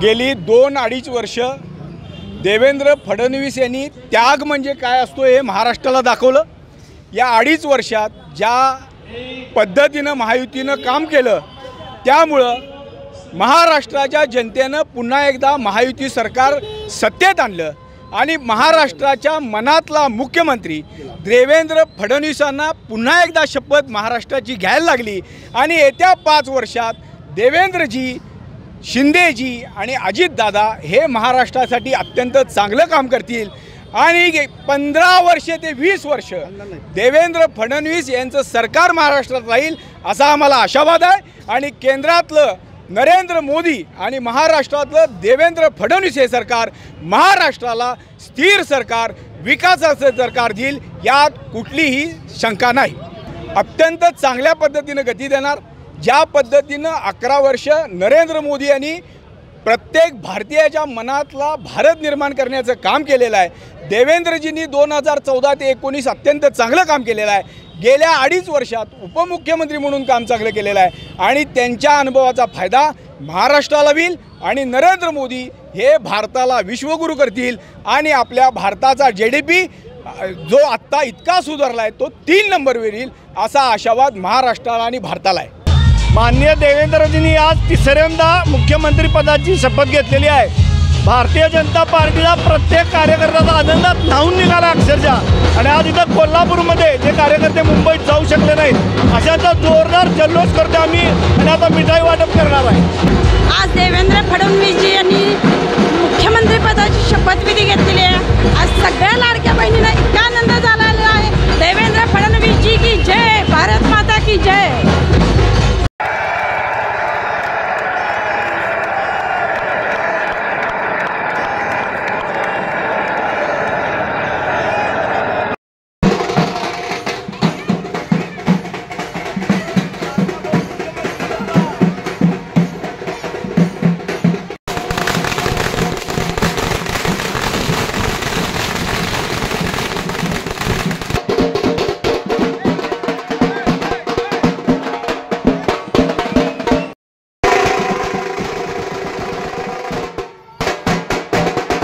गेली 2-2.5 वर्ष देवेंद्र फडणवीस यांनी त्याग म्हणजे काय असतो हे महाराष्ट्राला दाखवलं। या 2.5 वर्षात ज्या पद्धतीनं महायुतीनं काम केलं त्यामुळं महाराष्ट्राच्या जनतेनं पुन्हा एकदा महायुती सरकार सत्तेत आणलं आणि महाराष्ट्राच्या मनातला मुख्यमंत्री देवेंद्र फडणवीसांना पुन्हा एकदा शपथ महाराष्ट्राची घ्यायला लागली आणि येत्या 5 वर्षात देवेंद्रजी, शिंदेजी आणि अजितदादा हे महाराष्ट्रासाठी अत्यंत चांगलं काम करतील आणि 15 वर्षे ते 20 वर्ष देवेंद्र फडणवीस यांचं सरकार महाराष्ट्रात राहील असा आम्हाला आशावाद आहे। आणि केंद्रातलं नरेंद्र मोदी आणि महाराष्ट्रातलं देवेंद्र फडणवीस हे सरकार महाराष्ट्राला स्थिर सरकार, विकासाचं सरकार देईल यात कुठलीही शंका नाही। अत्यंत चांगल्या पद्धतीनं गती देणार। ज्या पद्धतीनं 11 वर्ष नरेंद्र मोदी यांनी प्रत्येक भारतीयाच्या मनातला भारत निर्माण करण्याचं काम केलेलं आहे, देवेंद्रजींनी 2014 ते 19 अत्यंत चांगलं काम केलेलं आहे। गेल्या 2.5 वर्षात उपमुख्यमंत्री म्हणून काम चांगलं केलेलं आहे आणि त्यांच्या अनुभवाचा फायदा महाराष्ट्राला होईल आणि नरेंद्र मोदी हे भारताला विश्वगुरू करतील आणि आपल्या भारताचा GDP जो आत्ता इतका सुधारला आहे तो 3 नंबरवर येईल असा आशावाद महाराष्ट्राला आणि भारताला आहे। माननीय देवेंद्रजींनी आज 3ऱ्यांदा मुख्यमंत्री पदाची शपथ घेतलेली आहे। भारतीय जनता पार्टीला प्रत्येक कार्यकर्त्याचा आनंदात न्हावून निघाला अक्षरशः। आणि आज इथं कोल्हापूरमध्ये जे कार्यकर्ते मुंबईत जाऊ शकले नाहीत अशाचा जोरदार जल्लोष करतो आम्ही आणि आता मिठाई वाटप करणार आहे। आज देवेंद्र फडणवीस